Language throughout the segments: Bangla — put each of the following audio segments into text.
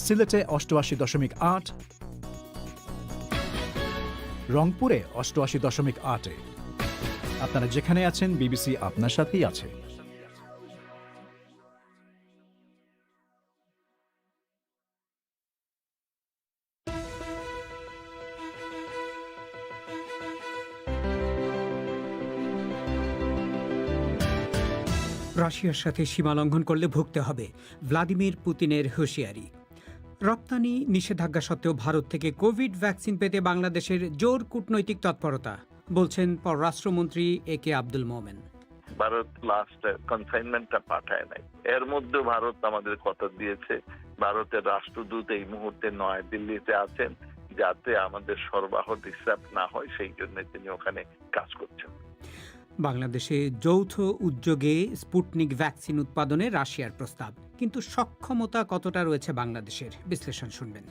সিলেটে ৮৮.৮, রংপুরে ৮৮.৮। আপনারা যেখানে আছেন বিবিসি আপনার সাথেই আছে। রাশিয়ার সাথে সীমা লঙ্ঘন করলে ভুগতে হবে, ভ্লাদিমির পুতিনের হুঁশিয়ারি। রপ্তানি নিষেধাজ্ঞা সত্ত্বেও ভারত থেকে কোভিড ভ্যাকসিন পেতে বাংলাদেশের জোর কূটনৈতিক তৎপরতা, বলছেন পররাষ্ট্রমন্ত্রী একে আব্দুল মোমেন। ভারত লাস্ট কনসাইনমেন্টটা পাঠায় নাই, এর মধ্যে ভারত আমাদের কথা দিয়েছে ভারতের রাষ্ট্রদূত এই মুহূর্তে নয়াদিল্লিতে আছেন, যাতে আমাদের সরবরাহ ডিস্টার্ব না হয় সেই জন্য তিনি ওখানে কাজ করছেন। বাংলাদেশে যৌথ উদ্যোগে স্পুটনিক ভ্যাকসিন উৎপাদনে রাশিয়ার প্রস্তাব, কিন্তু সক্ষমতা কতটা রয়েছে বাংলাদেশের, বিশ্লেষণ শুনবেন।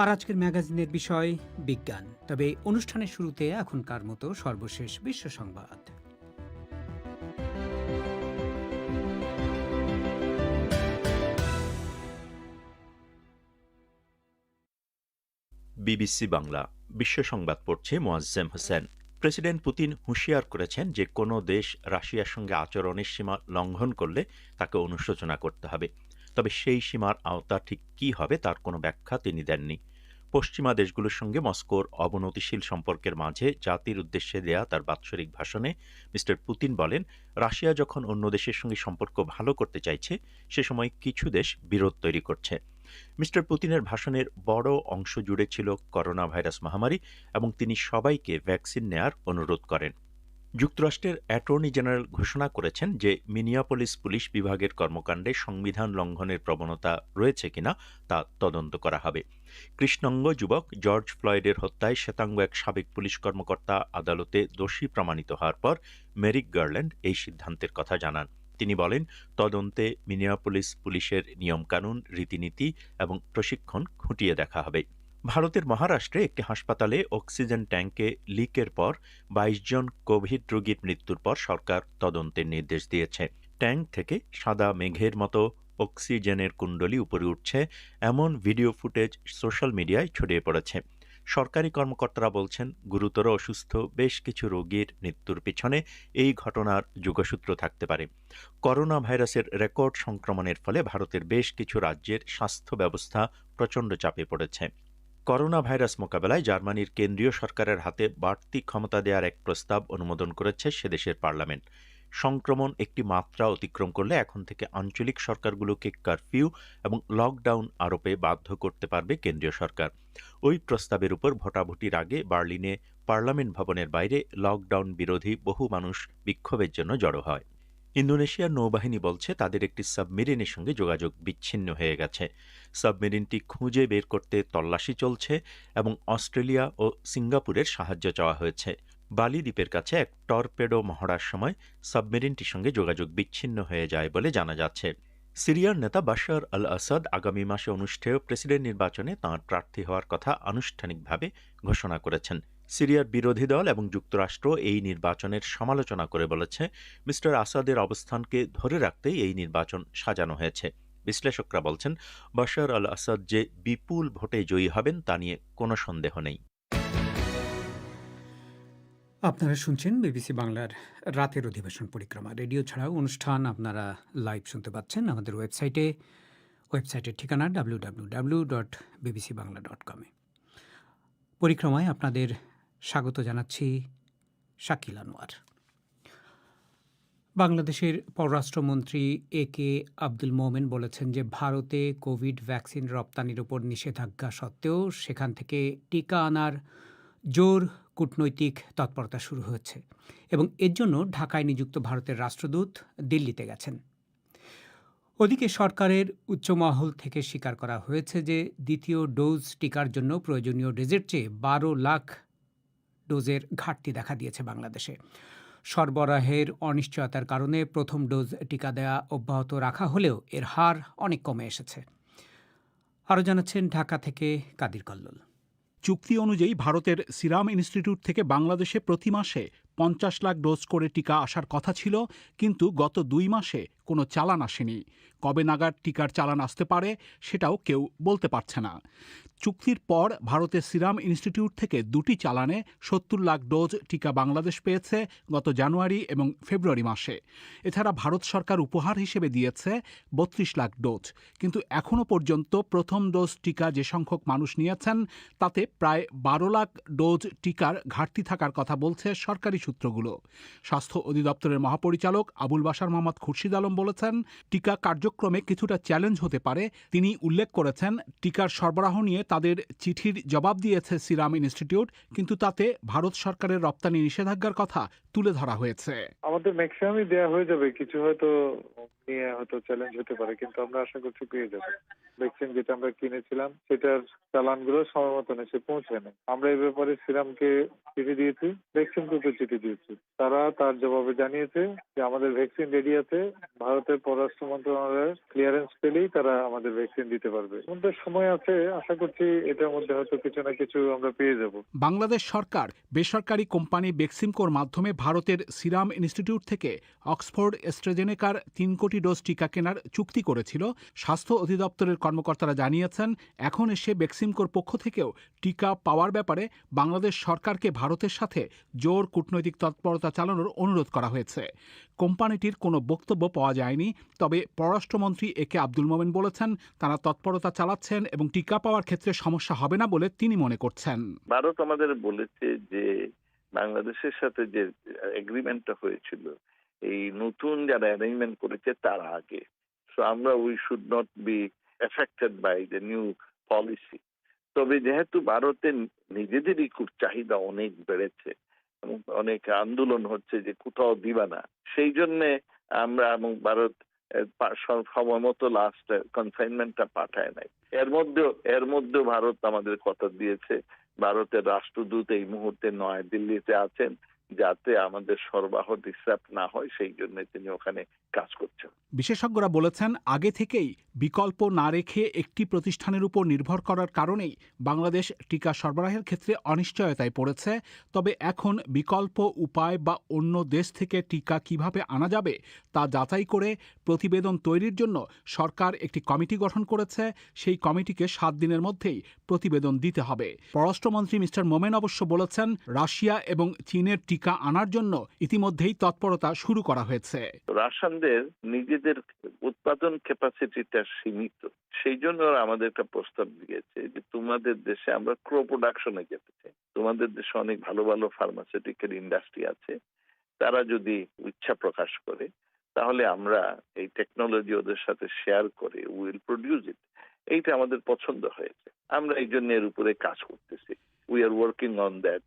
আর আজকের ম্যাগাজিনের বিষয় বিজ্ঞান। তবে অনুষ্ঠানের শুরুতে এখনকার মতো সর্বশেষ বিশ্ব সংবাদ। বিবিসি বাংলা বিশ্ব সংবাদ পড়ছে মোয়াজ্জেম হোসেন। প্রেসিডেন্ট পুতিন হুঁশিয়ার করেছেন যে কোনো দেশ রাশিয়ার সঙ্গে আচরণের সীমা লঙ্ঘন করলে তাকে অনুশোচনা করতে হবে। তবে সেই সীমার আওতা ঠিক কী হবে তার কোনো ব্যাখ্যা তিনি দেননি। পশ্চিমা দেশগুলোর সঙ্গে মস্কোর অবনতিশীল সম্পর্কের মাঝে জাতির উদ্দেশ্যে দেয়া তার বাৎসরিক ভাষণে মিস্টার পুতিন বলেন, রাশিয়া যখন অন্য দেশের সঙ্গে সম্পর্ক ভালো করতে চাইছে, সে সময় কিছু দেশ বিরোধ তৈরি করছে। মিস্টার পুতিনের ভাষণের বড় অংশ জুড়ে ছিল করোনা ভাইরাস মহামারী এবং তিনি সবাইকে ভ্যাকসিন নেয়ার অনুরোধ করেন। যুক্তরাষ্ট্রের অ্যাটর্নি জেনারেল ঘোষণা করেছেন যে মিনিয়াপোলিস পুলিশ বিভাগের কর্মকাণ্ডে সংবিধান লঙ্ঘনের প্রবণতা রয়েছে কিনা তা তদন্ত করা হবে। কৃষ্ণাঙ্গ যুবক জর্জ ফ্লয়েডের হত্যায় শ্বেতাঙ্গ এক সাবেক পুলিশ কর্মকর্তা আদালতে দোষী প্রমাণিত হওয়ার পর মেরিক গার্ল্যান্ড এই সিদ্ধান্তের কথা জানান। তিনি বলেন, তদন্তে মিনিয়াপোলিস পুলিশের নিয়মকানুন, রীতিনীতি এবং প্রশিক্ষণ খুঁটিয়ে দেখা হবে। ভারতের মহারাষ্ট্রে একটি হাসপাতালে অক্সিজেন ট্যাঙ্কে লিকের পর ২২ জন কোভিড রোগীর মৃত্যুর পর সরকার তদন্তের নির্দেশ দিয়েছে। ট্যাঙ্ক থেকে সাদা মেঘের মতো অক্সিজেনের কুণ্ডলী উপরে উঠছে এমন ভিডিও ফুটেজ সোশ্যাল মিডিয়ায় ছড়িয়ে পড়েছে। সরকারি কর্মকর্তারা বলছেন, গুরুতর অসুস্থ বেশ কিছু রোগীর মৃত্যুর পিছনে এই ঘটনার যোগসূত্র থাকতে পারে। করোনা ভাইরাসের রেকর্ড সংক্রমণের ফলে ভারতের বেশ কিছু রাজ্যের স্বাস্থ্য ব্যবস্থা প্রচণ্ড চাপে পড়েছে। করোনা ভাইরাস মোকাবেলায় জার্মানির কেন্দ্রীয় সরকারের হাতে বাড়তি ক্ষমতা দেওয়ার এক প্রস্তাব অনুমোদন করেছে সেদেশের পার্লামেন্ট। সংক্রমণ একটি মাত্রা অতিক্রম করলে এখন থেকে আঞ্চলিক সরকারগুলোকে কারফিউ এবং লকডাউন আরোপে বাধ্য করতে পারবে কেন্দ্রীয় সরকার। ওই প্রস্তাবের উপর ভোটাভুটির আগে বার্লিনে পার্লামেন্ট ভবনের বাইরে লকডাউন বিরোধী বহু মানুষ বিক্ষোভের জন্য জড়ো হয়। ইন্দোনেশিয়ার নৌবাহিনী বলছে তাদের একটি সাবমেরিনের সঙ্গে যোগাযোগ বিচ্ছিন্ন হয়ে গেছে। সাবমেরিনটি খুঁজে বের করতে তল্লাশি চলছে এবং অস্ট্রেলিয়া ও সিঙ্গাপুরের সাহায্য চাওয়া হয়েছে। বালি দ্বীপের কাছে এক টর্পেডো মহড়ার সময় সাবমেরিনটির সঙ্গে যোগাযোগ বিচ্ছিন্ন হয়ে যায় বলে জানা যাচ্ছে। সিরিয়ার নেতা বাশার আল আসাদ আগামী মাসে অনুষ্ঠেয় প্রেসিডেন্ট নির্বাচনে তাঁর প্রার্থী হওয়ার কথা আনুষ্ঠানিকভাবে ঘোষণা করেছেন। সিরিয়ার বিরোধী দল এবং যুক্তরাষ্ট্র এই নির্বাচনের সমালোচনা করে বলেছে, মিস্টার আসাদের অবস্থানকে ধরে রাখতেই এই নির্বাচন সাজানো হয়েছে। বিশ্লেষকরা বলছেন, বাশার আল আসাদ যে বিপুল ভোটে জয়ী হবেন তা নিয়ে কোনো সন্দেহ নেই। আপনারা শুনছেন বিবিসি বাংলার রাতের অধিবেশন পরিক্রমা। রেডিও ছাড়াও অনুষ্ঠান আপনারা লাইভ শুনতে পাচ্ছেন আমাদের ওয়েবসাইটের ঠিকানা www.bbcbangla.com। পরিক্রমায় আপনাদের স্বাগত জানাচ্ছি শাকিল আনোয়ার। বাংলাদেশের পররাষ্ট্রমন্ত্রী একে আব্দুল মোমেন বলেছেন যে ভারতে কোভিড ভ্যাকসিন রপ্তানির উপর নিষেধাজ্ঞা সত্ত্বেও সেখান থেকে টিকা আনার জোর কূটনৈতিক তৎপরতা শুরু হয়েছে এবং এর জন্য ঢাকায় নিযুক্ত ভারতের রাষ্ট্রদূত দিল্লিতে গেছেন। ওদিকে সরকারের উচ্চ মহল থেকে স্বীকার করা হয়েছে যে দ্বিতীয় ডোজ টিকার জন্য প্রয়োজনীয় ডোজের চেয়ে ১২ লাখ ডোজের ঘাটতি দেখা দিয়েছে বাংলাদেশে। সরবরাহের অনিশ্চয়তার কারণে প্রথম ডোজ টিকা দেয়া অব্যাহত রাখা হলেও এর হার অনেক কমে এসেছে। আরও জানাচ্ছেন ঢাকা থেকে কাদির কল্লোল। চুক্তি অনুযায়ী ভারতের সিরাম ইনস্টিটিউট থেকে বাংলাদেশে প্রতি মাসে 50 লাখ ডোজ করে টিকা আসার কথা ছিল, কিন্তু গত 2 মাসে কোনো চালান আসেনি। কবে নাগাদ টিকার চালান আসতে পারে সেটাও কেউ বলতে পারছে না। চুক্তির পর ভারতের সিরাম ইনস্টিটিউট থেকে 2টি চালানে 70 লাখ ডোজ টিকা বাংলাদেশ পেয়েছে গত জানুয়ারি এবং ফেব্রুয়ারি মাসে। এছাড়া ভারত সরকার উপহার হিসেবে দিয়েছে 32 লাখ ডোজ। কিন্তু এখনও পর্যন্ত প্রথম ডোজ টিকা যে সংখ্যক মানুষ নিয়েছেন তাতে প্রায় 12 লাখ ডোজ টিকার ঘাটতি থাকার কথা বলছে সরকারি সূত্রগুলো। স্বাস্থ্য অধিদপ্তরের মহাপরিচালক আবুল বাশার মোহাম্মদ খুরশিদ আলম বলেছেন, টিকা কার্যক্রমে কিছুটা চ্যালেঞ্জ হতে পারে। তিনি উল্লেখ করেছেন, টিকার সরবরাহ নিয়ে তাদের চিঠির জবাব দিয়েছে সিরাম ইনস্টিটিউট, কিন্তু তাতে ভারত সরকারের রপ্তানি নিষেধাজ্ঞার কথা তুলে ধরা হয়েছে। আমাদের ম্যাক্সিমামই দেওয়া হয়ে যাবে, কিছু হয়তো নিয়ে হয়তো চ্যালেঞ্জ হতে পারে, কিন্তু আমরা আশা করছি পেয়ে যাবো। ভ্যাকসিন যেটা আমরা কিনেছিলাম সেটার চালানগুলো সময় মতন এসে পৌঁছায়। আমরা এই ব্যাপারে সিরামকে চিঠি দিয়েছি, ভ্যাকসিন গ্রুপে চিঠি দিয়েছি। তারা তার জবাবে জানিয়েছে যে আমাদের ভ্যাকসিন রেডি আছে, ভারতের পররাষ্ট্র মন্ত্রণালয়ের ক্লিয়ারেন্স পেলেই তারা আমাদের ভ্যাকসিন দিতে পারবে। আমাদের সময় আছে, আশা করছি এটার মধ্যে হয়তো কিছু না কিছু আমরা পেয়ে যাব। বাংলাদেশ সরকার বেসরকারি কোম্পানি বেক্সিমকোর মাধ্যমে ভারতের সিরাম ইনস্টিটিউট থেকে অক্সফোর্ড অ্যাস্ট্রাজেনেকার 3 কোটি ডোজ টিকা কেনার চুক্তি করেছিল। স্বাস্থ্য অধিদপ্তরের কর্মকর্তারা জানিয়েছেন, এখন এসে বেক্সিমকোর পক্ষ থেকেও টিকা পাওয়ার ব্যাপারে বাংলাদেশ সরকারকে ভারতের সাথে জোর কূটনৈতিক তৎপরতা চালানোর অনুরোধ করা হয়েছে। কোম্পানিটির কোনো বক্তব্য পাওয়া যায়নি, তবে পররাষ্ট্রমন্ত্রী একে আব্দুল মোমেন বলেছেন তারা তৎপরতা চালাচ্ছেন এবং টিকা পাওয়ার ক্ষেত্রে সমস্যা হবে না বলে তিনি মনে করছেন। ভারত আমাদের বলেছে যে বাংলাদেশের সাথে যে এগ্রিমেন্টটা হয়েছিল, এই নতুন যারা অ্যারেঞ্জমেন্ট করেছে তার আগে, সো আমরা we should not be affected by the new policy. তবে যেহেতু ভারতের নিজেদেরই খুব চাহিদা অনেক বেড়েছে এবং অনেক আন্দোলন হচ্ছে যে কোথাও দিবা না, সেই জন্য আমরা এবং ভারত সময় মতো লাস্ট কনসাইনমেন্টটা পাঠায় নাই। এর মধ্যে ভারত আমাদের কথা দিয়েছে, ভারতের রাষ্ট্রদূত এই মুহূর্তে নয়াদিল্লিতে আছেন, যাতে আমাদের সরবরাহ ডিস্টার্ব না হয় সেই জন্য তিনি ওখানে কাজ করছেন। বিশেষজ্ঞরা বলেছেন, আগে থেকেই বিকল্প না রেখে একটি প্রতিষ্ঠানের উপর নির্ভর করার কারণেই বাংলাদেশ টিকা সরবরাহের ক্ষেত্রে অনিশ্চয়তায় পড়েছে। তবে এখন বিকল্প উপায় বা অন্য দেশ থেকে টিকা কিভাবে আনা যাবে তা যাচাই করে প্রতিবেদন তৈরির জন্য সরকার একটি কমিটি গঠন করেছে। সেই কমিটিকে 7 দিনের মধ্যেই প্রতিবেদন দিতে হবে। পররাষ্ট্রমন্ত্রী মিস্টার মোমেন অবশ্য বলেছেন, রাশিয়া এবং চীনের টিকা আনার জন্য ইতিমধ্যেই তৎপরতা শুরু করা হয়েছে। রাশিয়ানদের নিজেদের উৎপাদন ক্যাপাসিটিটা সীমিত, সেই জন্য আমাদের একটা প্রস্তাব দিয়েছে যে তোমাদের দেশে আমরা ক্রো প্রোডাকশনে যেতে চাই। তোমাদের দেশে অনেক ভালো ভালো ফার্মাসিউটিক্যাল ইন্ডাস্ট্রি আছে, তারা যদি ইচ্ছা প্রকাশ করে তাহলে আমরা এই টেকনোলজি ওদের সাথে শেয়ার করে উইল প্রডিউস ইট। এইটা আমাদের পছন্দ হয়েছে, আমরা এই জন্য এর উপরে কাজ করতেছি। We are working on that,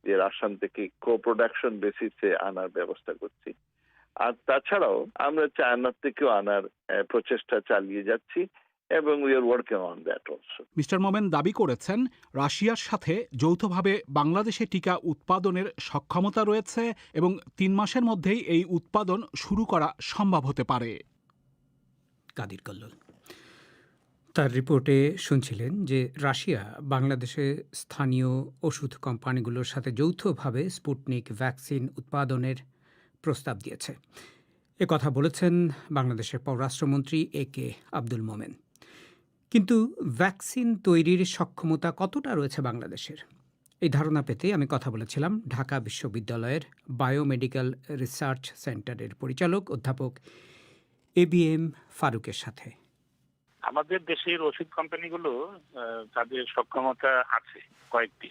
যে রাশিয়ান থেকে কো প্রোডাকশন বেসিসে আনার ব্যবস্থা করছি। আর তাছাড়াও আমরা চায়না থেকেও আনার প্রচেষ্টা চালিয়ে যাচ্ছি এবং we are working on that also. Mister Momen দাবি করেছেন, রাশিয়ার সাথে যৌথভাবে বাংলাদেশে টিকা উৎপাদনের সক্ষমতা রয়েছে এবং 3 মাসের মধ্যেই এই উৎপাদন শুরু করা সম্ভব হতে পারে। কাদির কল্লোল তার রিপোর্টে শুনছিলেন যে রাশিয়া বাংলাদেশে স্থানীয় ওষুধ কোম্পানিগুলোর সাথে যৌথভাবে স্পুটনিক ভ্যাকসিন উৎপাদনের প্রস্তাব দিয়েছে। কথা বলেছেন বাংলাদেশের পররাষ্ট্রমন্ত্রী একে আব্দুল মোমেন। কিন্তু ভ্যাকসিন তৈরির সক্ষমতা কতটা রয়েছে বাংলাদেশের, এই ধারণা পেতে আমি কথা বলেছিলাম ঢাকা বিশ্ববিদ্যালয়ের বায়োমেডিক্যাল রিসার্চ সেন্টারের পরিচালক অধ্যাপক ABM ফারুকের সাথে। আমাদের দেশের ওষুধ কোম্পানিগুলো তাদের সক্ষমতা আছে কয়েকটি।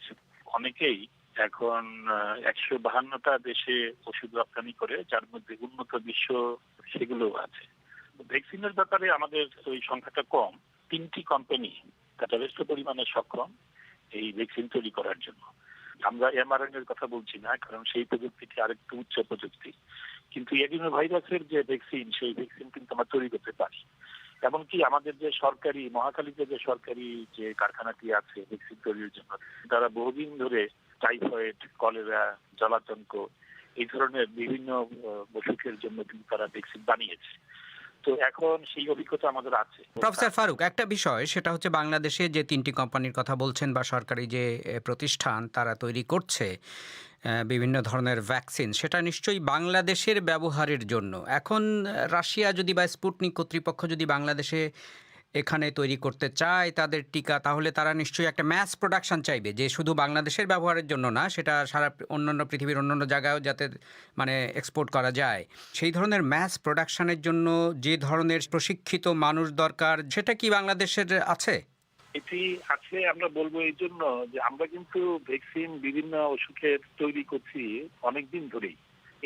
অনেকেই এখন 152টা দেশে ওষুধ রপ্তানি করে, যার মধ্যে উন্নত বিশ্ব সেগুলো আছে। ভ্যাকসিনের ব্যাপারে আমাদের ওই সংখ্যাটা কম। 3টি কোম্পানি যথেষ্ট পরিমাণে সক্ষম এই ভ্যাকসিন তৈরি করার জন্য। আমরা mRNA এর কথা বলছি না, কারণ সেই প্রযুক্তিটি আরেকটু উচ্চ প্রযুক্তি। কিন্তু এডিনো ভাইরাসের যে ভ্যাকসিন, সেই ভ্যাকসিন কিন্তু আমরা তৈরি করতে পারি। এমনকি আমাদের যে সরকারি মহাখালীতে যে সরকারি যে কারখানাটি আছে ভ্যাকসিন তৈরির জন্য, তারা বহুদিন ধরে টাইফয়েড, কলেরা, জলাতঙ্ক এই ধরনের বিভিন্ন অসুখের জন্য কিন্তু তারা ভ্যাকসিন বানিয়েছে। তো এখন সেই অভিজ্ঞতা আমাদের আছে। প্রফেসর ফারুক, একটা বিষয় সেটা হচ্ছে বাংলাদেশে যে 3টি কোম্পানির কথা বলছেন বা সরকারি যে প্রতিষ্ঠান তারা তৈরি করছে, বিভিন্ন ধরনের ভ্যাকসিন, সেটা নিশ্চয়ই বাংলাদেশের ব্যবহারের জন্য। এখন রাশিয়া যদি বা স্পুটনিক কর্তৃপক্ষ যদি বাংলাদেশে এখানে তৈরি করতে চায় তাদের টিকা, তাহলে তারা নিশ্চয়ই একটা ম্যাস প্রোডাকশন চাইবে, যে শুধু বাংলাদেশের ব্যবহারের জন্য না, সেটা সারা অন্যান্য পৃথিবীর অন্যান্য জায়গায়ও যাতে মানে এক্সপোর্ট করা যায়। সেই ধরনের ম্যাস প্রোডাকশনের জন্য যে ধরনের প্রশিক্ষিত মানুষ দরকার, সেটা কি বাংলাদেশের আছে? এটি আছে, আমরা বলবো এই জন্য যে আমরা কিন্তু ভ্যাকসিন বিভিন্ন ওষুধের তৈরি করছি অনেকদিন ধরেই।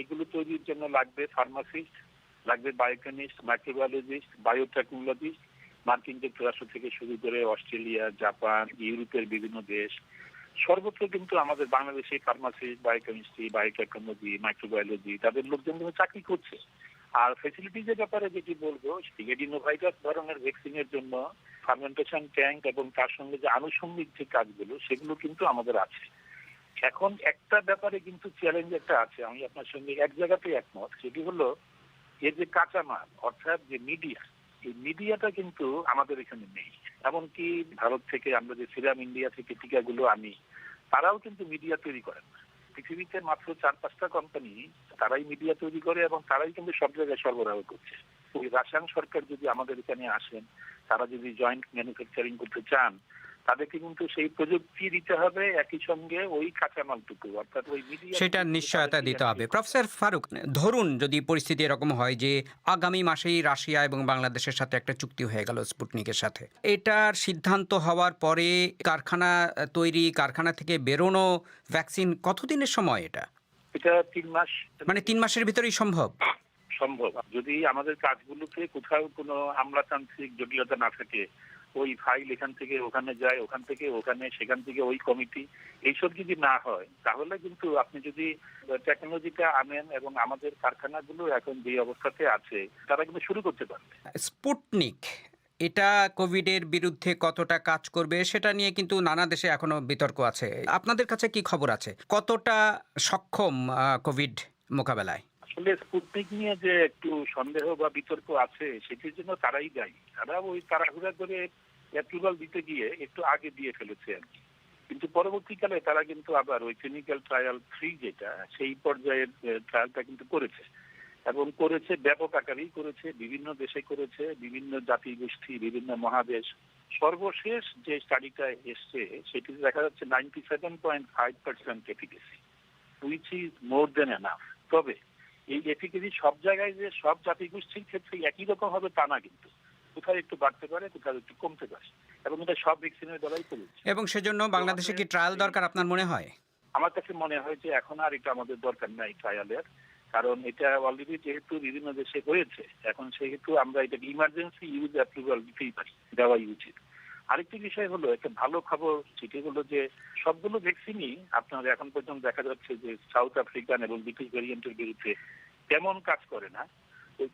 এগুলো তৈরির জন্য লাগবে ফার্মাসিস্ট, লাগবে বায়োকেমিস্ট, মাইক্রোবায়োলজিস্ট, বায়োটেকনোলজিস্ট। মার্কিন যুক্তরাষ্ট্র থেকে শুরু করে অস্ট্রেলিয়া, জাপান, ইউরোপের বিভিন্ন দেশ, সর্বত্র কিন্তু আমাদের Bangladeshi pharmacist, biochemistry, biotechnology, microbiology তাদের লোকজন কিন্তু চাকরি করছে। আর ফ্যাসিলিটিজের ব্যাপারে যেটি বলবো, এডিনোভাইরাস ধরনের ভ্যাকসিনের জন্য ফার্মেন্টেশন ট্যাঙ্ক এবং তার সঙ্গে যে আনুষঙ্গিক যে কাজগুলো, সেগুলো কিন্তু আমাদের আছে। এখন একটা ব্যাপারে কিন্তু চ্যালেঞ্জ একটা আছে, আমি আপনার সঙ্গে এক জায়গাতে একমত, সেটি হলো এর যে কাঁচামাল অর্থাৎ যে মিডিয়া, এই মিডিয়াটা কিন্তু আমাদের এখানে নেই। এমনকি ভারত থেকে আমরা যে সিরাম ইন্ডিয়া থেকে টিকাগুলো আনি, তারাও কিন্তু মিডিয়া তৈরি করেন না। পৃথিবীতে মাত্র 4-5টা কোম্পানি তারাই মিডিয়া তৈরি করে এবং তারাই কিন্তু সব জায়গায় সরবরাহ করছে। ওই রাশিয়ান সরকার যদি আমাদের এখানে আসেন, তারা যদি জয়েন্ট ম্যানুফ্যাকচারিং করতে চান, তাদেরকে কিন্তু সেই প্রযুক্তি দিতে হবে, একই সঙ্গে ওই কাঁচামালটুকু অর্থাৎ ওই মিডিয়া সেটা নিশ্চয়তা দিতে হবে। প্রফেসর ফারুক, ধরুন যদি পরিস্থিতি এরকম হয় যে আগামী মাসেই রাশিয়া এবং বাংলাদেশের সাথে একটা চুক্তি হয়ে গেল স্পুটনিকের সাথে, এটার সিদ্ধান্ত হওয়ার পরে কারখানা তৈরি, কারখানা থেকে বেরোনো ভ্যাকসিন কতদিনের সময়? এটা 3 মাস, মানে 3 মাসের ভিতরেই সম্ভব? সম্ভব যদি আমাদের কাজগুলোতে কোথাও কোনো আমলাতান্ত্রিক জটিলতা না থাকে। ওই ফাইল এখান থেকে ওখানে যায়, ওখান থেকে ওখানে, সেখান থেকে ওই কমিটি, এইসব যদি না হয়, তাহলে কিন্তু আপনি যদি টেকনোলজিটা আনেন এবং আমাদের কারখানাগুলো এখন যে অবস্থাতে আছে, তারা কিন্তু শুরু করতে পারবে। স্পুটনিক এটা কোভিডের বিরুদ্ধে কতটা কাজ করবে সেটা নিয়ে কিন্তু নানা দেশে এখনো বিতর্ক আছে। আপনাদের কাছে কি খবর আছে, কতটা সক্ষম কোভিড মোকাবেলায়? আসলে স্পুটনিক নিয়ে যে একটু সন্দেহ বা বিতর্ক আছে, সেটির জন্য তারাই দায়ী। তারা ওই তাড়াহুড়া করে অ্যাপ্রুভাল দিতে গিয়ে একটু আগে দিয়ে ফেলেছে আর কি। কিন্তু পরবর্তীকালে তারা কিন্তু আবার ওই ক্লিনিক্যাল ট্রায়াল 3 যেটা, সেই পর্যায়ের ট্রায়ালটা কিন্তু করেছে এবং করেছে ব্যাপক আকারেই করেছে, বিভিন্ন দেশে করেছে, বিভিন্ন জাতি গোষ্ঠী, বিভিন্ন মহাদেশ। সর্বশেষ যে স্টাডিটা এসছে সেটিতে দেখা যাচ্ছে 97.5% efficacy, which is more than enough. তবে এই এফিকেসি সব জায়গায় যে সব জাতিগোষ্ঠীর ক্ষেত্রে একই রকম হবে তা না, কিন্তু কোথাও একটু বাড়তে পারে, কোথাও একটু কমতে পারে, এবং এটা সব ভ্যাকসিনের দ্বারাই করেছে। এবং সেজন্য বাংলাদেশে কি ট্রায়াল দরকার আপনার মনে হয়? আমার কাছে মনে হয় যে এখন আর এটা আমাদের দরকার নাই ট্রায়ালের, কারণ এটা অলরেডি যেহেতু বিভিন্ন দেশে হয়েছে, এখন সেহেতু আমরা এটাকে ইমার্জেন্সি ইউজ অ্যাপ্রুভাল দিতেই পারি, দেওয়াই উচিত। আরেকটি বিষয় হলো, একটা ভালো খবর, সেটি হলো যে সবগুলো ভ্যাকসিনই আপনার এখন পর্যন্ত দেখা যাচ্ছে যে সাউথ আফ্রিকান এবং ব্রিটিশ ভ্যারিয়েন্টের বিরুদ্ধে তেমন কাজ করে না।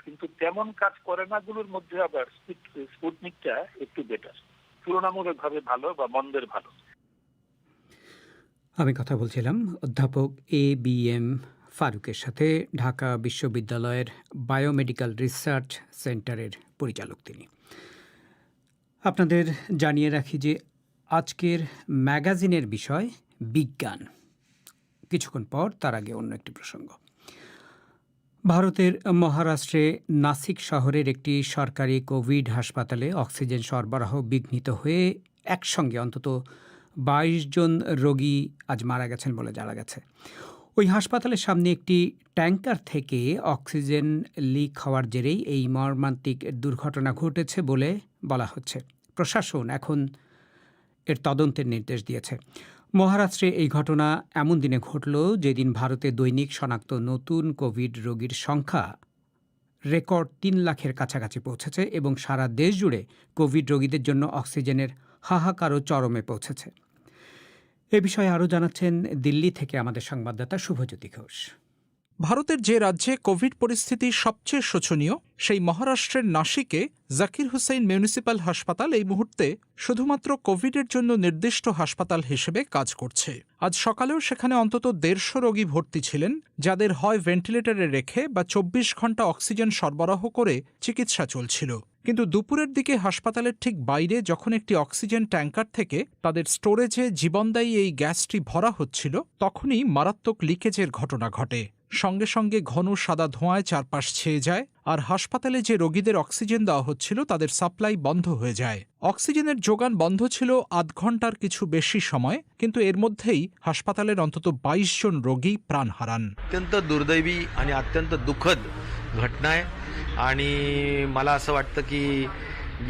কিন্তু তেমন কাজ করে না গুলোর মধ্যে আবার স্পুটনিকটা একটু বেটার, তুলনামূলকভাবে ভালো বা মন্দের ভালো। আমি কথা বলছিলাম অধ্যাপক ABM ফারুকের সাথে, ঢাকা বিশ্ববিদ্যালয়ের বায়োমেডিক্যাল রিসার্চ সেন্টারের পরিচালক তিনি। আপনাদের জানিয়ে রাখি যে আজকের ম্যাগাজিনের বিষয় বিজ্ঞান। কিছুক্ষণ পর তার আগে অন্য একটি প্রসঙ্গ। ভারতের মহারাষ্ট্রে নাসিক শহরের একটি সরকারি কোভিড হাসপাতালে অক্সিজেন সরবরাহ বিঘ্নিত হয়ে একসঙ্গে অন্তত 22 জন রোগী আজ মারা গেছেন বলে জানা গেছে। ওই হাসপাতালের সামনে একটি ট্যাঙ্কার থেকে অক্সিজেন লিক হওয়ার জেরেই এই মর্মান্তিক দুর্ঘটনা ঘটেছে বলে বলা হচ্ছে। প্রশাসন এখন এর তদন্তের নির্দেশ দিয়েছে। মহারাষ্ট্রে এই ঘটনা এমন দিনে ঘটল যেদিন ভারতে দৈনিক শনাক্ত নতুন কোভিড রোগীর সংখ্যা রেকর্ড 3 লাখের কাছাকাছি পৌঁছেছে এবং সারা দেশ জুড়ে কোভিড রোগীদের জন্য অক্সিজেনের হাহাকারও চরমে পৌঁছেছে। এ বিষয়ে আরও জানাচ্ছেন দিল্লি থেকে আমাদের সংবাদদাতা শুভজ্যোতি ঘোষ। ভারতের যে রাজ্যে কোভিড পরিস্থিতি সবচেয়ে শোচনীয় সেই মহারাষ্ট্রের নাসিকে জাকির হুসেইন মিউনিসিপ্যাল হাসপাতাল এই মুহূর্তে শুধুমাত্র কোভিডের জন্য নির্দিষ্ট হাসপাতাল হিসেবে কাজ করছে। আজ সকালেও সেখানে অন্তত 150 রোগী ভর্তি ছিলেন, যাদের হয় ভেন্টিলেটরে রেখে বা 24 ঘণ্টা অক্সিজেন সরবরাহ করে চিকিৎসা চলছিল। কিন্তু দুপুরের দিকে হাসপাতালের ঠিক বাইরে যখন একটি অক্সিজেন ট্যাঙ্কার থেকে তাদের স্টোরেজে জীবনদায়ী এই গ্যাসটি ভরা হচ্ছিল, তখনই মারাত্মক লিকেজের ঘটনা ঘটে। সঙ্গে সঙ্গে ঘন সাদা ধোঁয়ায় চারপাশ ছেয়ে যায়, আর হাসপাতালে যে রোগীদের অক্সিজেন দেওয়া হচ্ছিল তাদের সাপ্লাই বন্ধ হয়ে যায়। অক্সিজেনের যোগান বন্ধ ছিল আধ ঘণ্টার কিছু বেশি সময়, কিন্তু এর মধ্যেই হাসপাতালের অন্তত 22 জন রোগী প্রাণ হারান। अत्यंत दुर्दैवी आणि अत्यंत दुःखद घटना आहे आणि मला असं वाटतं की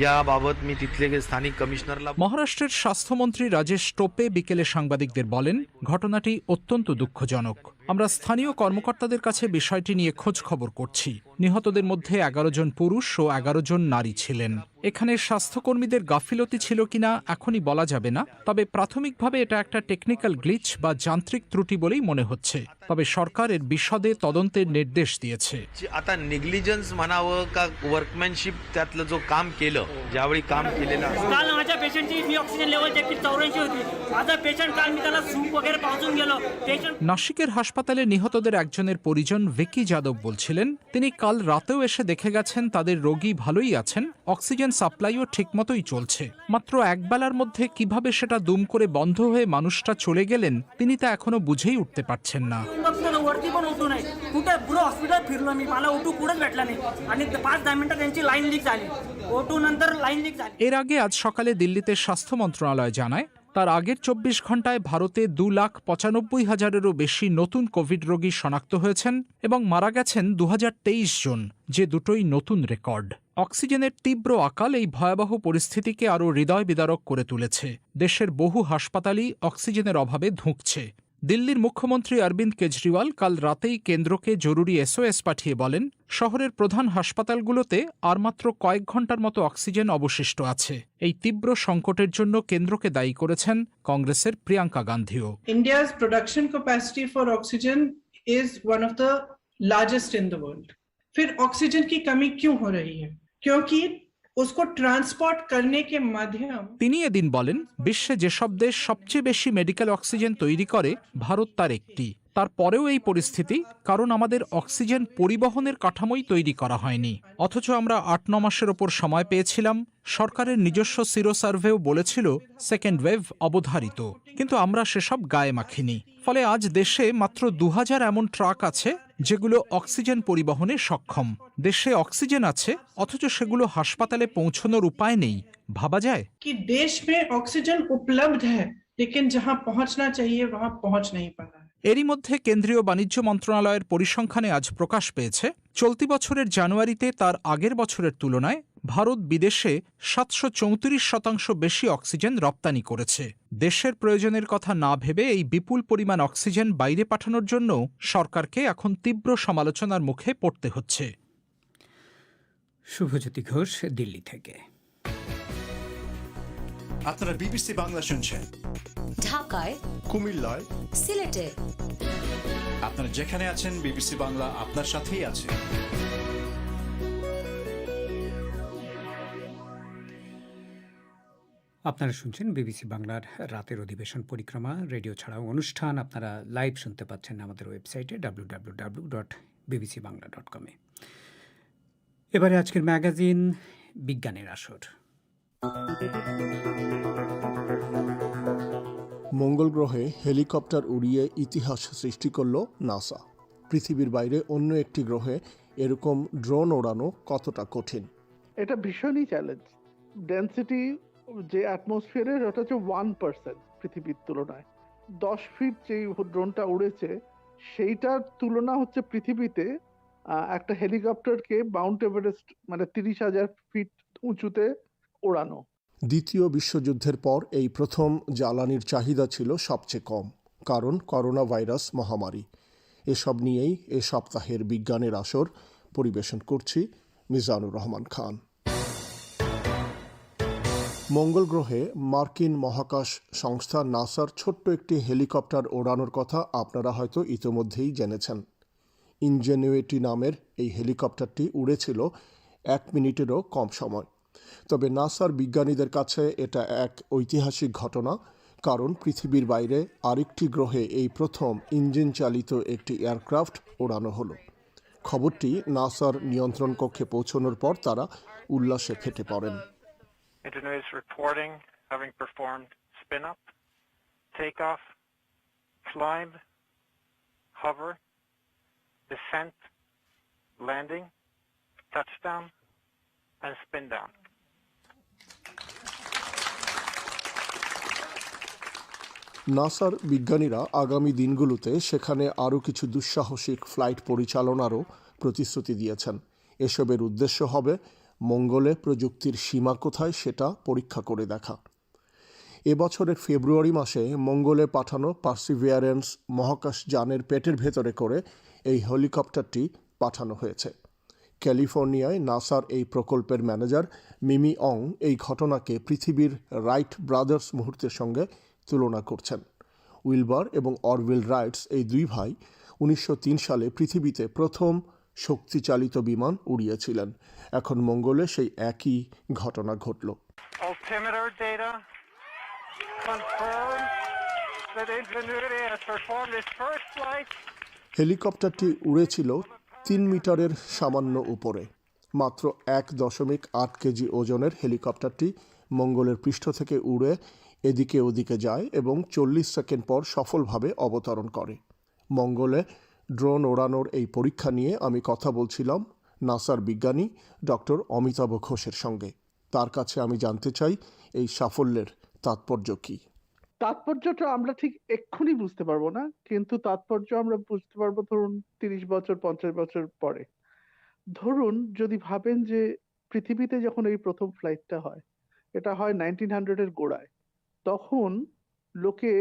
याबाबत मी तिथले स्थानिक कमिशनरला মহারাষ্ট্রের স্বাস্থ্যমন্ত্রী রাজেশ টোপে বিকেলে সাংবাদিকদের বলেন, ঘটনাটি অত্যন্ত দুঃখজনক। আমরা স্থানীয় কর্মকর্তাদের কাছে বিষয়টি নিয়ে খোঁজ খবর করছি। নিহতদের মধ্যে 11 জন পুরুষ ও 11 জন নারী ছিলেন। এখানে স্বাস্থ্যকর্মীদের গাফিলতি ছিল কিনা এখনই বলা যাবে না, তবে প্রাথমিকভাবে এটা একটা টেকনিক্যাল গ্লিচ বা যান্ত্রিক ত্রুটি বলেই মনে হচ্ছে। তবে সরকার এর বিশদে তদন্তের নির্দেশ দিয়েছে। आता निग्लिजन्स म्हणावं का वर्कमॅनशिप त्यातलं जो काम केलं, ज्यावेळी काम केलेलं काल माझ्या पेशंटची मी ऑक्सिजन लेवल चेक केली 84 होती। माझा पेशंट काल मी त्याला सूप वगैरे पाजून गेलो। पेशंट নাসিকের হাসপাতালে নিহতদের একজনের পরিজন ভিকি যাদব বলছিলেন, তিনি কাল রাতেও এসে দেখে গেছেন তাদের রোগী ভালোই আছেন, অক্সিজেন সাপ্লাইও ঠিকমতোই চলছে। মাত্র একবেলার মধ্যে কিভাবে সেটা দুম করে বন্ধ হয়ে মানুষটা চলে গেলেন তিনি তা এখনো বুঝেই উঠতে পারছেন না। वरती पण उठू नाही, कुठे पुरं हॉस्पिटल फिरलो मी, मला उठू कुठंच भेटला नाही आणि 5-10 मिनिटात त्यांची लाईन लीक झाली। ओटू नंतर लाईन लीक झाली। এর আগে আজ সকালে দিল্লিতে স্বাস্থ্য মন্ত্রণালয় জানায়, তার আগের 24 ঘণ্টায় ভারতে 2,95,000-এরও বেশি নতুন কোভিড রোগী শনাক্ত হয়েছেন এবং মারা গেছেন 2023 জন, যে দুটোই নতুন রেকর্ড। অক্সিজেনের তীব্র আকাল এই ভয়াবহ পরিস্থিতিকে আরও হৃদয় বিদারক করে তুলেছে। দেশের বহু হাসপাতালই অক্সিজেনের অভাবে ধুঁকছে। দিল্লির মুখ্যমন্ত্রী অরবিন্দ কেজরিওয়াল কাল রাতেই কেন্দ্রকে জরুরি SOS পাঠিয়ে বলেন, শহরের প্রধান হাসপাতালগুলোতে আর মাত্র কয়েক ঘণ্টার মতো অক্সিজেন অবশিষ্ট আছে। এই তীব্র সংকটের জন্য কেন্দ্রকে দায়ী করেছেন কংগ্রেসের Priyanka গান্ধীও। India's production capacity for oxygen is one of the largest in the world. फिर ऑक्सीजन की कमी क्यों हो रही है? क्योंकि उसको ट्रांसपोर्ट करने के माध्यम। তিনি এদিন বলেন, বিশ্বে যেসব দেশ সবচেয়ে বেশি মেডিকেল অক্সিজেন তৈরি করে ভারত তার একটি। তারপরেও এই পরিস্থিতি কারণ আমাদের অক্সিজেন পরিবহনের কাঠামোই তৈরি করা হয়নি। অথচ আমরা 8-9 মাসের ওপর সময় পেয়েছিলাম। সরকারের নিজস্ব সিরো সার্ভেও বলেছিল সেকেন্ড ওয়েভ অবধারিত, কিন্তু আমরা সেসব গায়ে মাখিনি। ফলে আজ দেশে মাত্র 2000 এমন ট্রাক আছে যেগুলো অক্সিজেন পরিবহনে সক্ষম। দেশে অক্সিজেন আছে অথচ সেগুলো হাসপাতালে পৌঁছানোর উপায় নেই। ভাবা যায় कि देश में ऑक्सीजन उपलब्ध है लेकिन जहां पहुंचना चाहिए वहां पहुंच नहीं पा रहा है। এরই মধ্যে কেন্দ্রীয় বাণিজ্য মন্ত্রণালয়ের পরিসংখ্যানে আজ প্রকাশ পেয়েছে, চলতি বছরের জানুয়ারিতে তার আগের বছরের তুলনায় ভারত বিদেশে 734% বেশি অক্সিজেন রপ্তানি করেছে। দেশের প্রয়োজনের কথা না ভেবে এই বিপুল পরিমাণ অক্সিজেন বাইরে পাঠানোর জন্য সরকারকে এখন তীব্র সমালোচনার মুখে পড়তে হচ্ছে। শুভজ্যোতি ঘোষ, দিল্লি থেকে। আপনারা বিবিসি বাংলা শুনছেন ঢাকায়, কুমিল্লায়, সিলেটে। আপনারা যেখানে আছেন বিবিসি বাংলা আপনার সাথেই আছে। আপনারা শুনছেন বিবিসি বাংলার রাতের অধিবেশন পরিক্রমা। রেডিও ছাড়াও অনুষ্ঠান আপনারা লাইভ শুনতে পাচ্ছেন আমাদের ওয়েবসাইটে www.bbcbangla.com। এবারে আজকের ম্যাগাজিন বিজ্ঞানের আসর। মঙ্গল গ্রহে হেলিকপ্টার উড়িয়ে ইতিহাস সৃষ্টি করল নাসা। পৃথিবীর বাইরে অন্য একটি গ্রহে এরকম ড্রোন ওড়ানো কতটা কঠিন? এটা ভীষণই চ্যালেঞ্জ। ডেনসিটি যে অ্যাটমসফিয়ারের ওটা হচ্ছে 1% পৃথিবীর তুলনায়। 10 ফিট যে ড্রোনটা উড়েছে সেইটার তুলনা হচ্ছে পৃথিবীতে একটা হেলিকপ্টারকে মাউন্ট এভারেস্ট মানে 30,000 ফিট উঁচুতে ওড়ানো। দ্বিতীয় বিশ্বযুদ্ধের পর এই প্রথম জ্বালানির চাহিদা ছিল সবচেয়ে কম, কারণ করোনা ভাইরাস মহামারী। এসব নিয়েই এ সপ্তাহের বিজ্ঞানের আসর পরিবেশন করছি মিজানুর রহমান খান। মঙ্গল গ্রহে মার্কিন মহাকাশ সংস্থা নাসার ছোট্ট একটি হেলিকপ্টার ওড়ানোর কথা আপনারা হয়তো ইতোমধ্যেই জেনেছেন। ইনজেনুইটি নামের এই হেলিকপ্টারটি উড়েছিল 1 মিনিটেরও কম সময়। তবে নাসার বিজ্ঞানীদের কাছে এটা এক ঐতিহাসিক ঘটনা, কারণ পৃথিবীর বাইরে আরেকটি গ্রহে এই প্রথম ইঞ্জিন চালিত একটি এয়ারক্রাফট ওড়ানো হলো। খবরটি নাসার নিয়ন্ত্রণ কক্ষে পৌঁছানোর পর তারা উল্লাসে ফেটে পড়েন। Engineers reporting having performed spin up, takeoff, climb, hover, descent, landing, touchdown, and spin down. নাসার বিজ্ঞানীরা আগামী দিনগুলোতে সেখানে আরও কিছু দুঃসাহসিক ফ্লাইট পরিচালনারও প্রতিশ্রুতি দিয়েছেন। এসবের উদ্দেশ্য হবে মঙ্গলে প্রযুক্তির সীমা কোথায় সেটা পরীক্ষা করে দেখা। এবছরের ফেব্রুয়ারি মাসে মঙ্গলে পাঠানো পার্সিভিয়ারেন্স মহাকাশযানের পেটের ভেতরে করে এই হেলিকপ্টারটি পাঠানো হয়েছে। ক্যালিফোর্নিয়ায় নাসার এই প্রকল্পের ম্যানেজার মিমি অং এই ঘটনাকে পৃথিবীর রাইট ব্রাদার্স মুহূর্তের সঙ্গে তুলনা করছেন। উইলবার এবং অরভিল রাইটস এই দুই ভাই 1903 সালে পৃথিবীতে প্রথম শক্তিচালিত বিমান উড়িয়েছিলেন। এখন মঙ্গলে সেই একই ঘটনা ঘটল। Altimeter data confirms that Ingenuity has performed its first flight. হেলিকপ্টারটি উড়েছিল 3 মিটারের সামান্য উপরে। মাত্র 1.8 কেজি ওজনের হেলিকপ্টারটি মঙ্গলের পৃষ্ঠ থেকে উড়ে এদিকে ওদিকে যায় এবং 40 সেকেন্ড পর সফলভাবে অবতরণ করে। মঙ্গলে ড্রোন ওড়ানোর এই পরীক্ষা নিয়ে আমি কথা বলছিলাম নাসার বিজ্ঞানী ডক্টর অমিতাভ ঘোষের সঙ্গে। তার কাছে আমি জানতে চাই এই সাফল্যের তাৎপর্য কী। তাৎপর্যটা আমরা ঠিক এক্ষুনি বুঝতে পারবো না, কিন্তু তাৎপর্য আমরা বুঝতে পারবো ধরুন 30 বছর 50 বছর পরে। ধরুন যদি ভাবেন যে পৃথিবীতে যখন এই প্রথম ফ্লাইটটা হয়, এটা হয় 1900-এর গোড়ায়, তখন লোকে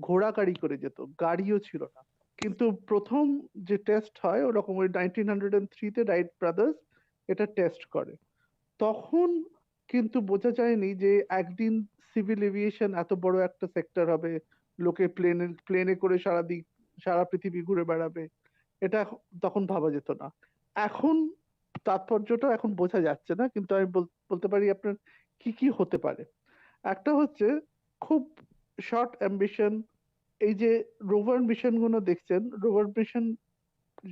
ঘোড়া গাড়ি করে যেত, গাড়িও ছিল না। কিন্তু প্রথম যে টেস্ট হয় ওরকম ওই 1903-তে রাইট ব্রাদার্স এটা টেস্ট করে। তখন কিন্তু বোঝা যায়নি যে একদিন সিভিল এভিয়েশন এত বড় একটা সেক্টর হবে, লোকে প্লেনে করে সারা পৃথিবী ঘুরে বেড়াবে, এটা তখন ভাবা যেত না। এখন তাৎপর্যটা এখন বোঝা যাচ্ছে না, কিন্তু আমি বলতে পারি আপনার কি কি হতে পারে। একটা হচ্ছে খুব শর্ট অ্যাম্বিশন। এই যে রোভার মিশনগুলো দেখছেন, রোভার মিশন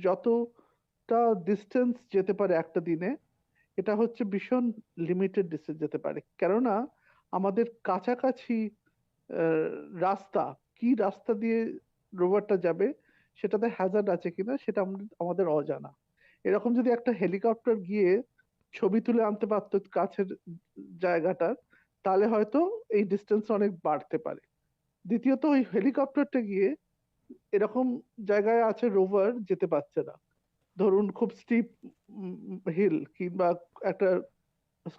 যতটা ডিস্টেন্স যেতে পারে একটা দিনে, এটা হচ্ছে ভীষণ লিমিটেড ডিস্টেন্স যেতে পারে। কেননা আমাদের কাছাকাছি কি রাস্তা দিয়ে রোভারটা যাবে সেটাতে হ্যাজার্ড আছে কিনা সেটা আমাদের অজানা। এরকম যদি একটা হেলিকপ্টার গিয়ে ছবি তুলে আনতে পারতো কাছের জায়গাটা, তাহলে হয়তো এই ডিস্টেন্স অনেক বাড়তে পারে। দ্বিতীয়ত ওই হেলিকপ্টারটা গিয়ে এরকম জায়গায় আছে রোভার যেতে পারছে না, ধরুন খুব স্টিপ হিল কিংবা একটা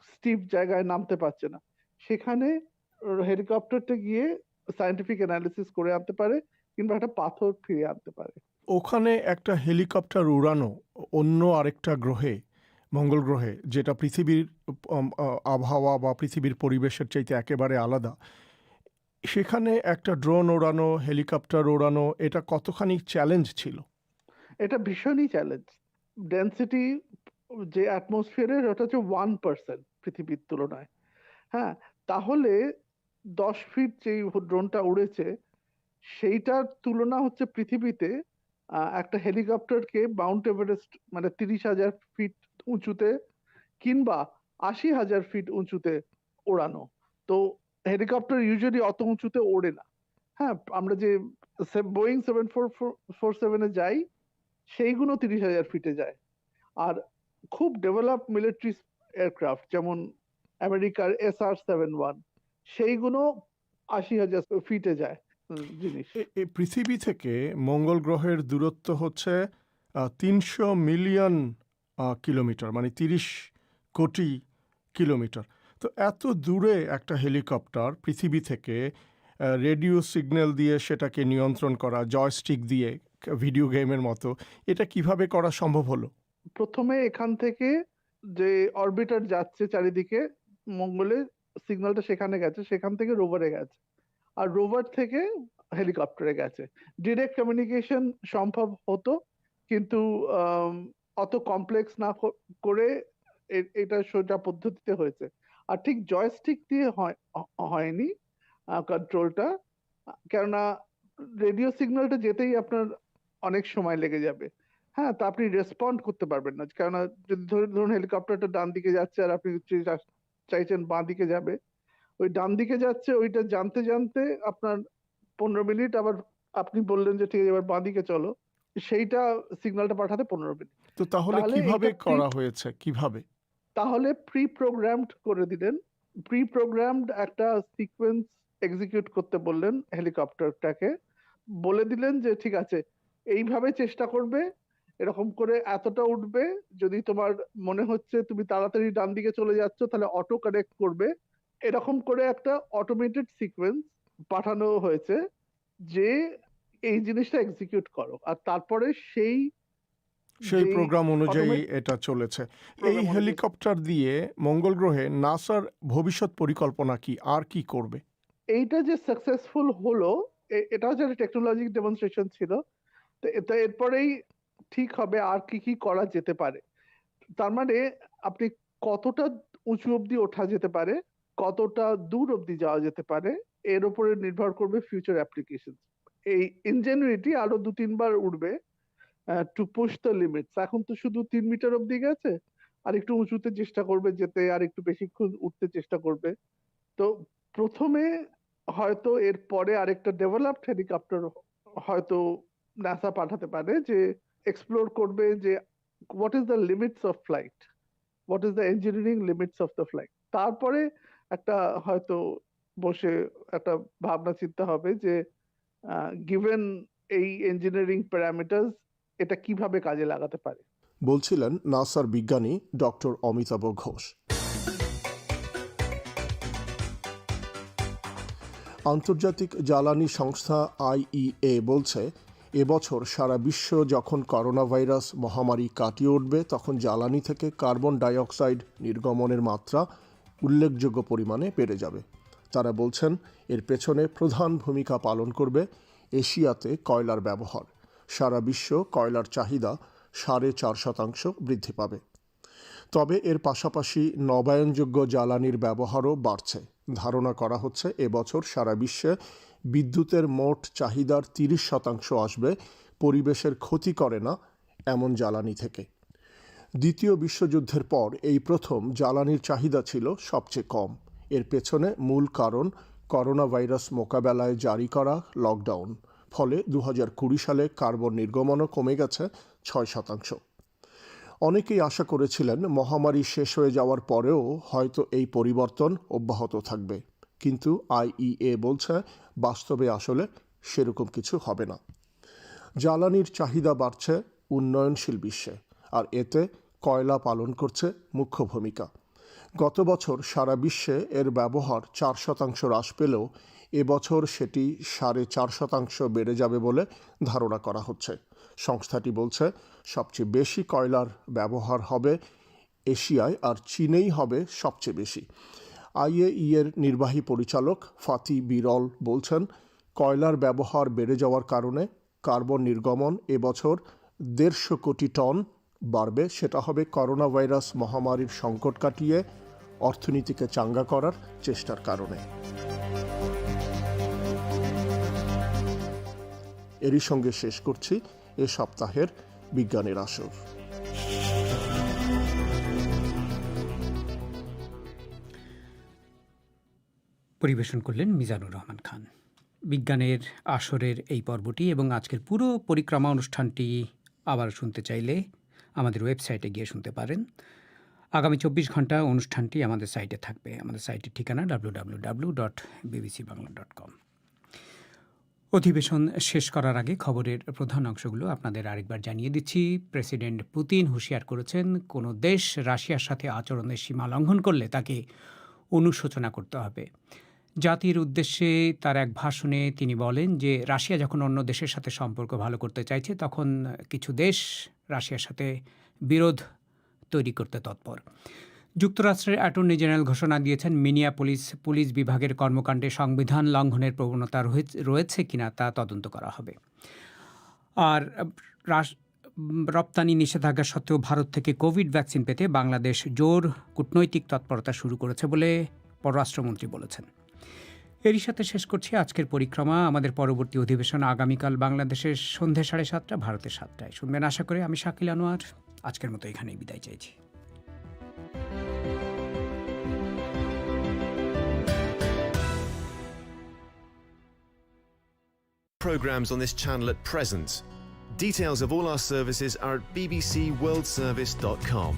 স্টিপ জায়গায় নামতে পারছে না, সেখানে হেলিকপ্টারটা গিয়ে সায়েন্টিফিক অ্যানালিসিস করে আনতে পারে কিংবা একটা পাথর ফিরিয়ে আনতে পারে। ওখানে একটা হেলিকপ্টার উড়ানো অন্য আরেকটা গ্রহে, মঙ্গল গ্রহে, যেটা পৃথিবীর আবহাওয়া বা পৃথিবীর পরিবেশের চাইতে একেবারে আলাদা, সেখানে একটা ড্রোন ওড়ানো, হেলিকপ্টার ওড়ানো, এটা কতখানি চ্যালেঞ্জ ছিল? এটা ভীষণই চ্যালেঞ্জ। ডেন্সিটি যে অ্যাটমসফিয়ারের ওটা হচ্ছে 1% পৃথিবীর তুলনায়। হ্যাঁ, তাহলে 10 ফিট যে ড্রোনটা উড়েছে সেইটার তুলনা হচ্ছে পৃথিবীতে একটা হেলিকপ্টারকে মাউন্ট এভারেস্ট মানে 30,000 ফিট উঁচুতে কিংবা 80,000 ফিট উঁচুতে ওড়ানো। তো হেলিকপ্টার ইউজুয়ালি অত উঁচুতে ওড়ে না। হ্যাঁ, আমরা যে বোয়িং 747-এ যাই সেইগুলো 30,000 ফিটে যায়। আর খুব ডেভেলপ মিলিটারি এয়ারক্রাফট যেমন আমেরিকার SR-71 সেইগুলো 80,000 ফিটে যায় জিনিস। পৃথিবী থেকে মঙ্গল গ্রহের দূরত্ব হচ্ছে 300 মিলিয়ন কিলোমিটার, মানে 30 কোটি কিলোমিটার। তো এত দূরে একটা হেলিকপ্টার পৃথিবী থেকে রেডিও সিগন্যাল দিয়ে সেটাকে নিয়ন্ত্রণ করা, জয়স্টিক দিয়ে, ভিডিও গেমের মতো, এটা কিভাবে করা সম্ভব হলো? প্রথমে এখান থেকে যে অরবিটার যাচ্ছে চারিদিকে মঙ্গলে, সিগন্যালটা সেখানে গেছে, সেখান থেকে রোভারে গেছে, আর রোভার থেকে হেলিকপ্টারে গেছে। ডিরেক্ট কমিউনিকেশন সম্ভব হতো, কিন্তু অত কমপ্লেক্স না করে এটা সোজা পদ্ধতিতে হয়েছে। আর ঠিক জয়স্টিক দিয়ে হয়নি কন্ট্রোলটা, কেননা রেডিও সিগন্যালটা যেতেই আপনার অনেক সময় লেগে যাবে। হ্যাঁ, তা আপনি রেসপন্ড করতে পারবেন না, কেননা যদি ধরুন হেলিকপ্টারটা ডান দিকে যাচ্ছে আর আপনি চাইছেন বাঁ দিকে যাবে, ওই ডান দিকে যাচ্ছে ওইটা জানতে জানতে আপনার 15 মিনিট, আবার আপনি বললেন যে ঠিক আছে এবার বাঁ দিকে চলো, সেইটা সিগন্যালটা পাঠাতে 15 মিনিট। তো তাহলে কিভাবে করা হয়েছে, কিভাবে? তাহলে প্রি প্রোগ্রামড করে দিলেন, প্রি প্রোগ্রামড একটা সিকোয়েন্স এক্সিকিউট করতে বললেন হেলিকপ্টারটাকে, বলে দিলেন যে ঠিক আছে এইভাবে চেষ্টা করবে, এরকম করে এতটা উঠবে, যদি তোমার মনে হচ্ছে তুমি তাড়াতাড়ি ডান দিকে চলে যাচ্ছ তাহলে অটো কারেক্ট করবে, এরকম করে একটা অটোমেটেড সিকোয়েন্স পাঠানো হয়েছে যে এই জিনিসটা এক্সিকিউট করো, আর তারপরে সেই প্রোগ্রাম অনুযায়ী এটা চলেছে। এই হেলিকপ্টার দিয়ে মঙ্গল গ্রহে নাসার ভবিষ্যৎ পরিকল্পনা কি, আর কি করবে? এইটা যে সাকসেসফুল হলো, এটা হচ্ছে একটা টেকনোলজি ডেমনস্ট্রেশন ছিল, তো এরপরেই ঠিক হবে আর কি কি করা যেতে পারে। তার মানে আপনি কতটা উঁচু অব্দি ওঠা যেতে পারে, কতটা দূর অব্দি যাওয়া যেতে পারে, এর উপরে নির্ভর করবে ফিউচার অ্যাপ্লিকেশন। এই ইনজেনুইটি আরো 2-3 বার উঠবে টু পুশ দ্য লিমিটস। এখন তো শুধু 3 মিটার অব্দি গেছে, আর একটু উঁচুতে চেষ্টা করবে যেতে, আর একটু বেশিক্ষণ উঠতে চেষ্টা করবে। তো প্রথমে হয়তো এর পরে আরেকটা ডেভেলপড হেলিকপ্টার হয়তো নাসা পাঠাতে পারে, যে এক্সপ্লোর করবে যে what is the limits of flight, what is the engineering limits of the flight. তারপরে একটা হয়তো বসে একটা ভাবনা চিন্তা হবে যে গিভেন এই ইঞ্জিনিয়ারিং প্যারামিটার্স এটা কিভাবে কাজে লাগাতে পারে। বলছিলেন নাসার বিজ্ঞানী ডক্টর অমিতাভ ঘোষ। আন্তর্জাতিক জ্বালানি সংস্থা IEA বলছে, এবছর সারা বিশ্ব যখন করোনা ভাইরাস মহামারী কাটিয়ে উঠবে তখন জ্বালানি থেকে কার্বন ডাইঅক্সাইড নির্গমনের মাত্রা উল্লেখযোগ্য পরিমাণে বেড়ে যাবে। তারা বলছেন এর পেছনে প্রধান ভূমিকা পালন করবে এশিয়াতে কয়লার ব্যবহার। সারা বিশ্ব কয়লার চাহিদা 4.5% বৃদ্ধি পাবে। তবে এর পাশাপাশি নবায়নযোগ্য জ্বালানির ব্যবহারও বাড়ছে। ধারণা করা হচ্ছে এবছর সারা বিশ্বে বিদ্যুতের মোট চাহিদার 30% আসবে পরিবেশের ক্ষতি করে না এমন জ্বালানি থেকে। দ্বিতীয় বিশ্বযুদ্ধের পর এই প্রথম জ্বালানির চাহিদা ছিল সবচেয়ে কম। এর পেছনে মূল কারণ করোনা ভাইরাস মোকাবেলায় জারি করা লকডাউন। ফলে 2020 সালে কার্বন নির্গমনও কমে গেছে 6%। অনেকেই আশা করেছিলেন মহামারী শেষ হয়ে যাওয়ার পরেও হয়তো এই পরিবর্তন অব্যাহত থাকবে, কিন্তু IEA বলছে বাস্তবে আসলে সেরকম কিছু হবে না। জ্বালানির চাহিদা বাড়ছে উন্নয়নশীল বিশ্বে, আর এতে কয়লা পালন করছে মুখ্য ভূমিকা। গত বছর সারা বিশ্বে এর ব্যবহার 4% হ্রাস পেলেও এবছর সেটি 4.5% বেড়ে যাবে বলে ধারণা করা হচ্ছে। সংস্থাটি বলছে সবচেয়ে বেশি কয়লার ব্যবহার হবে এশিয়ায়, আর চীনেই হবে সবচেয়ে বেশি। IAEA এর নির্বাহী পরিচালক ফাতি বিরল বলছেন, কয়লার ব্যবহার বেড়ে যাওয়ার কারণে কার্বন নির্গমন এবছর 150 কোটি টন বাড়বে। সেটা হবে করোনা ভাইরাস মহামারীর সংকট কাটিয়ে অর্থনীতিকে চাঙ্গা করার চেষ্টার কারণে। এরই সঙ্গে শেষ করছি এ সপ্তাহের বিজ্ঞানের আসর। পরিবেশন করলেন মিজানুর রহমান খান। বিজ্ঞানের আসরের এই পর্বটি এবং আজকের পুরো পরিক্রমা অনুষ্ঠানটি আবার শুনতে চাইলে আমাদের ওয়েবসাইটে গিয়ে শুনতে পারেন। আগামী 24 ঘন্টা অনুষ্ঠানটি আমাদের সাইটে থাকবে। আমাদের সাইটের ঠিকানা www.bbcbangla.com। অধিবেশন শেষ করার আগে খবরের প্রধান অংশগুলো আপনাদের আরেকবার জানিয়ে দিচ্ছি। প্রেসিডেন্ট পুতিন হুঁশিয়ার করেছেন, কোনো দেশ রাশিয়ার সাথে আচরণের সীমা লঙ্ঘন করলে তাকে অনুশোচনা করতে হবে। জাতির উদ্দেশ্যে তার এক ভাষণে তিনি বলেন যে রাশিয়া যখন অন্য দেশের সাথে সম্পর্ক ভালো করতে চাইছে তখন কিছু দেশ রাশিয়ার সাথে বিরোধ তৈরি করতে তৎপর। যুক্তরাষ্ট্রের অ্যাটর্নি জেনারেল ঘোষণা দিয়েছেন, মিনিয়াপোলিস পুলিশ বিভাগের কর্মকাণ্ডে সংবিধান লঙ্ঘনের প্রবণতা রয়েছে কিনা তা তদন্ত করা হবে। আর রপ্তানি নিষেধাজ্ঞা সত্ত্বেও ভারত থেকে কোভিড ভ্যাকসিন পেতে বাংলাদেশ জোর কূটনৈতিক তৎপরতা শুরু করেছে বলে পররাষ্ট্রমন্ত্রী বলেছেন। এরই সাথে শেষ করছি আজকের পরিক্রমা। আমাদের পরবর্তী অধিবেশন আগামীকাল বাংলাদেশের সন্ধ্যে 7:30, ভারতের 7টায় শুনবেন আশা করি। আমি শাকিল আনোয়ার আজকের মতো এখানেই বিদায় চাইছি। Programs on this channel at present. Details of all our services are at bbcworldservice.com.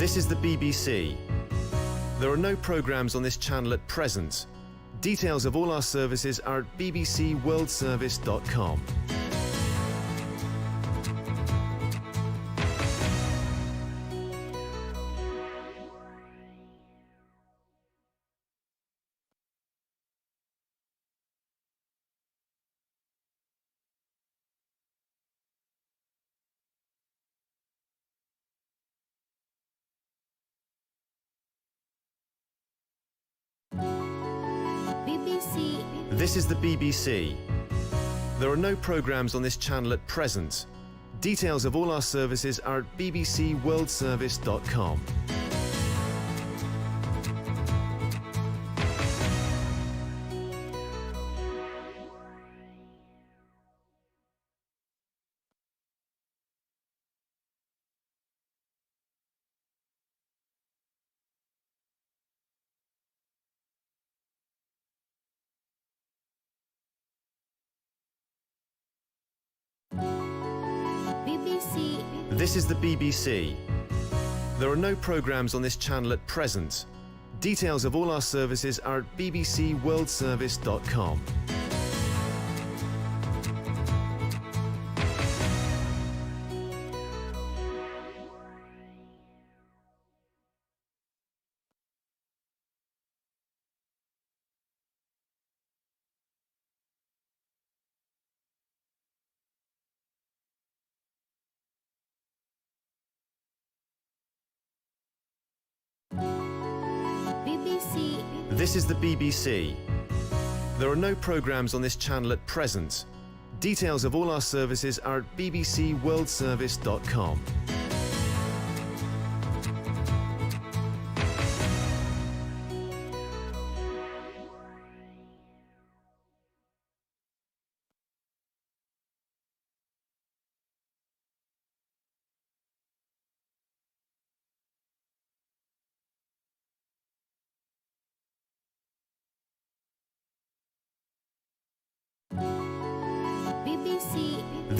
This is the BBC. There are no programs on this channel at present. Details of all our services are at bbcworldservice.com. This is the BBC. There are no programs on this channel at present. Details of all our services are at bbcworldservice.com. This is the BBC. There are no programs on this channel at present. Details of all our services are at bbcworldservice.com. This is the BBC. There are no programs on this channel at present. Details of all our services are at bbcworldservice.com.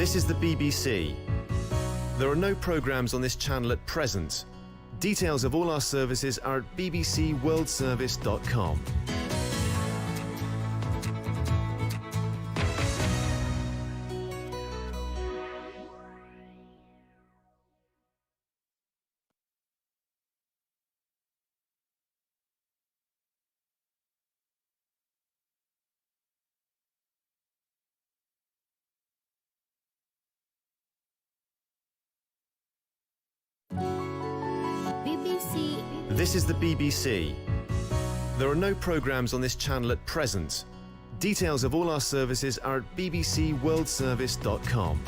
This is the BBC. There are no programs on this channel at present. Details of all our services are at bbcworldservice.com. This is the BBC. There are no programs on this channel at present. Details of all our services are at bbcworldservice.com.